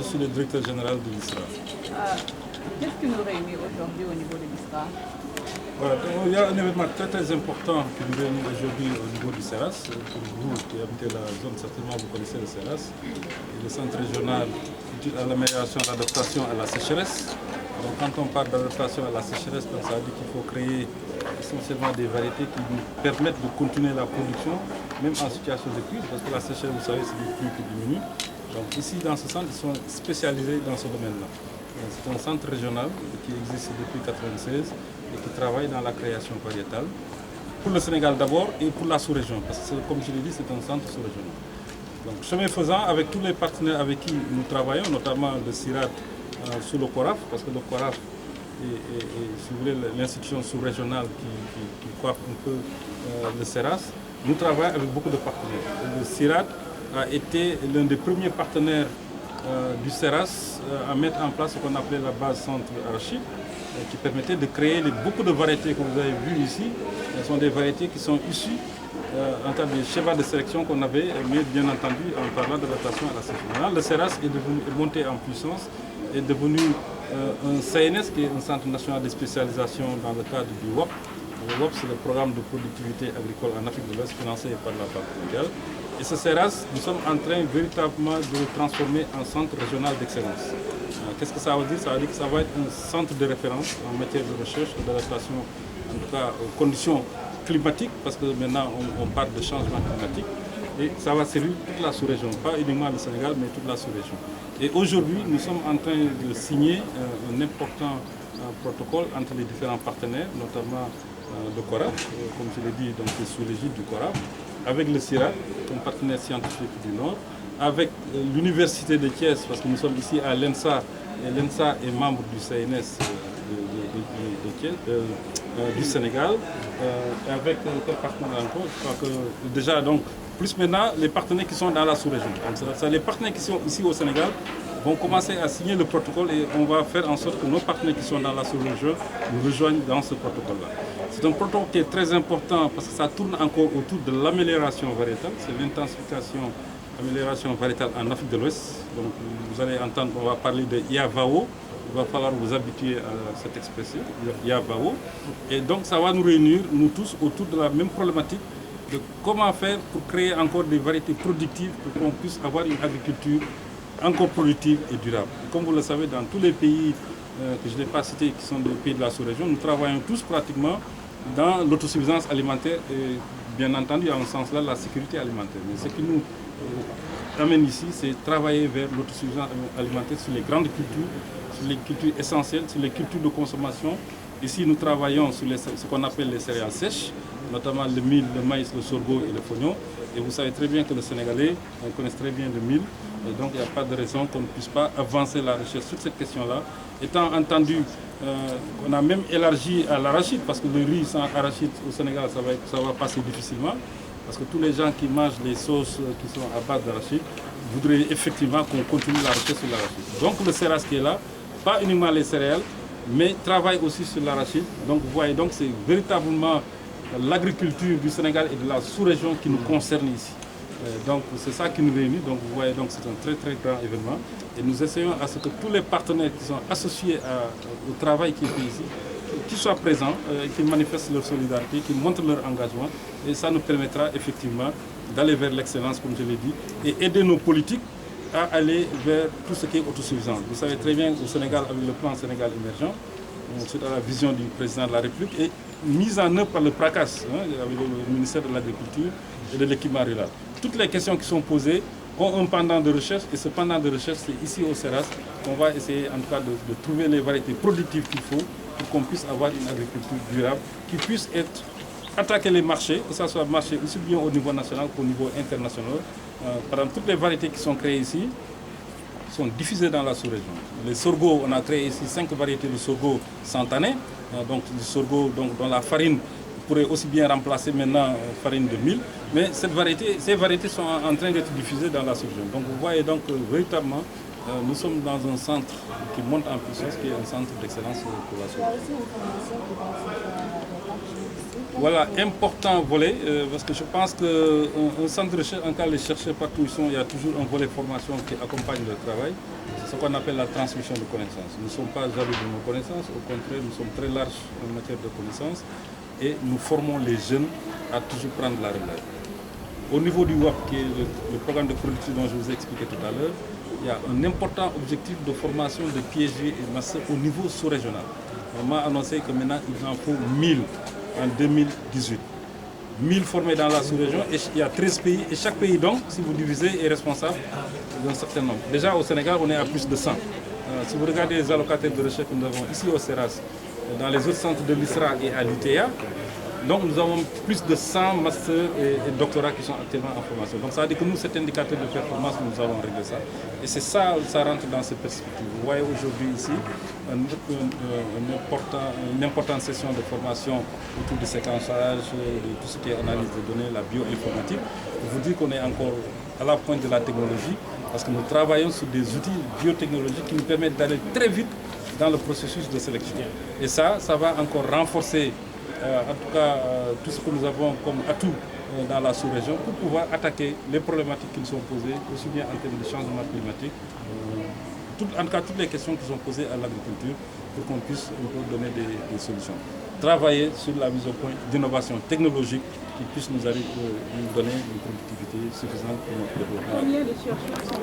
suis le directeur général de l'ISRA. Qu'est-ce qui nous réunit aujourd'hui au niveau de l'ISRA? Voilà, il y a un événement très très important qui nous réunit aujourd'hui au niveau du CERAS. Pour vous qui habitez la zone, certainement vous connaissez le CERAS, le centre régional à l'amélioration et à l'adaptation à la sécheresse. Donc quand on parle d'adaptation à la sécheresse, ça veut dire qu'il faut créer essentiellement des variétés qui nous permettent de continuer la production, même en situation de crise, parce que la sécheresse, vous savez, c'est des pluies qui diminuent. Donc ici, dans ce centre, ils sont spécialisés dans ce domaine-là. C'est un centre régional qui existe depuis 1996 et qui travaille dans la création variétale, pour le Sénégal d'abord et pour la sous-région, parce que comme je l'ai dit, c'est un centre sous-régional. Donc chemin faisant, avec tous les partenaires avec qui nous travaillons, notamment le CIRAD sous le CORAF, parce que le CORAF est si vous voulez, l'institution sous-régionale qui coiffe un peu le CERAS, nous travaillons avec beaucoup de partenaires. Le CIRAD a été l'un des premiers partenaires du CERAS à mettre en place ce qu'on appelait la base centre arachide, qui permettait de créer beaucoup de variétés que vous avez vues ici. Ce sont des variétés qui sont issues en termes de schéma de sélection qu'on avait, mais bien entendu en parlant d'adaptation à la sécheresse. Maintenant, le CERAS est monté en puissance, est devenu un CNS qui est un centre national de spécialisation dans le cadre du WOP. Le WOP, c'est le programme de productivité agricole en Afrique de l'Ouest financé par la Banque mondiale. Et ce CERAS, nous sommes en train véritablement de le transformer en centre régional d'excellence. Qu'est-ce que ça veut dire? Ça veut dire que ça va être un centre de référence en matière de recherche et d'adaptation, en tout cas aux conditions climatiques, parce que maintenant on parle de changement climatique. Et ça va servir toute la sous-région, pas uniquement le Sénégal, mais toute la sous-région. Et aujourd'hui, nous sommes en train de signer un important protocole entre les différents partenaires, notamment le CORAF, comme je l'ai dit, donc c'est sous l'égide du CORAF, avec le CIRAD, un partenaire scientifique du Nord, avec l'Université de Thiès, parce que nous sommes ici à l'ENSA, et l'ENSA est membre du CNS du Sénégal, avec quel partenaire encore? Je crois que déjà, donc, plus maintenant, les partenaires qui sont dans la sous-région. Donc, les partenaires qui sont ici au Sénégal vont commencer à signer le protocole et on va faire en sorte que nos partenaires qui sont dans la sous-région nous rejoignent dans ce protocole-là. C'est un protocole qui est très important parce que ça tourne encore autour de l'amélioration variétale, c'est l'intensification, amélioration variétale en Afrique de l'Ouest. Donc vous allez entendre, on va parler de IAVAO, il va falloir vous habituer à cette expression, IAVAO. Et donc ça va nous réunir, nous tous, autour de la même problématique de comment faire pour créer encore des variétés productives pour qu'on puisse avoir une agriculture encore productive et durable. Et comme vous le savez, dans tous les pays que je n'ai pas cités, qui sont des pays de la sous-région, nous travaillons tous pratiquement dans l'autosuffisance alimentaire et bien entendu, en ce sens-là, la sécurité alimentaire. Mais ce qui nous amène ici, c'est travailler vers l'autosuffisance alimentaire sur les grandes cultures, sur les cultures essentielles, sur les cultures de consommation. Ici, nous travaillons sur ce qu'on appelle les céréales sèches, notamment le mil, le maïs, le sorgho et le fognon. Et vous savez très bien que les Sénégalais connaissent très bien le mil. Et donc, il n'y a pas de raison qu'on ne puisse pas avancer la recherche sur cette question-là. Étant entendu qu'on a même élargi à l'arachide, parce que le riz sans arachide au Sénégal, ça va passer difficilement. Parce que tous les gens qui mangent les sauces qui sont à base d'arachide voudraient effectivement qu'on continue la recherche sur l'arachide. Donc, le CERAS qui est là, pas uniquement les céréales, mais travaille aussi sur l'arachide. Donc vous voyez, donc c'est véritablement l'agriculture du Sénégal et de la sous-région qui nous concerne ici. Donc c'est ça qui nous réunit. Donc vous voyez, donc c'est un très très grand événement. Et nous essayons à ce que tous les partenaires qui sont associés au travail qui est fait ici, qu'ils soient présents, qu'ils manifestent leur solidarité, qu'ils montrent leur engagement. Et ça nous permettra effectivement d'aller vers l'excellence, comme je l'ai dit, et aider nos politiques à aller vers tout ce qui est autosuffisant. Vous savez très bien au Sénégal, avec le plan Sénégal émergent, suite à la vision du président de la République, et mise en œuvre par le PRACAS, avec le ministère de l'Agriculture et de l'équipement rural. Toutes les questions qui sont posées ont un pendant de recherche, et ce pendant de recherche, c'est ici au CERAS qu'on va essayer en tout cas de trouver les variétés productives qu'il faut pour qu'on puisse avoir une agriculture durable qui puisse attaquer les marchés, que ce soit marché aussi bien au niveau national qu'au niveau international. Par exemple, toutes les variétés qui sont créées ici sont diffusées dans la sous-région. Les sorgho, on a créé ici 5 variétés de sorgho santané, donc du sorgho dont la farine pourrait aussi bien remplacer maintenant farine de mil, mais ces variétés sont en train d'être diffusées dans la sous-région. Donc vous voyez donc véritablement Nous sommes dans un centre qui monte en puissance, qui est un centre d'excellence pour la sous-région. Voilà, important volet, parce que je pense qu'un centre de recherche, en cas les chercheurs partout où ils sont, il y a toujours un volet formation qui accompagne le travail. C'est ce qu'on appelle la transmission de connaissances. Nous ne sommes pas jaloux de nos connaissances, au contraire, nous sommes très larges en matière de connaissances et nous formons les jeunes à toujours prendre la relève. Au niveau du WAP, qui est le programme de production dont je vous ai expliqué tout à l'heure, il y a un important objectif de formation de PhD et master au niveau sous-régional. On m'a annoncé que maintenant il en faut 1000 en 2018. 1000 formés dans la sous-région et il y a 13 pays et chaque pays donc, si vous divisez, est responsable d'un certain nombre. Déjà au Sénégal, on est à plus de 100. Si vous regardez les allocataires de recherche que nous avons ici au CERAS, dans les autres centres de l'ISRA et à l'ITEA, donc nous avons plus de 100 masters et doctorats qui sont actuellement en formation. Donc ça veut dire que nous, cet indicateur de performance, nous avons réglé ça. Et c'est ça, ça rentre dans ces perspectives. Vous voyez aujourd'hui ici une importante session de formation autour du séquençage, de tout ce qui est analyse de données, la bioinformatique. Pour vous dire qu'on est encore à la pointe de la technologie, parce que nous travaillons sur des outils biotechnologiques qui nous permettent d'aller très vite dans le processus de sélection. Et ça va encore renforcer en tout cas tout ce que nous avons comme atout dans la sous-région pour pouvoir attaquer les problématiques qui nous sont posées, aussi bien en termes de changement climatique, en tout cas toutes les questions qui sont posées à l'agriculture pour qu'on puisse donner des solutions. Travailler sur la mise au point d'innovation technologique qui puisse nous donner une productivité suffisante pour notre développement. Combien de chercheurs sont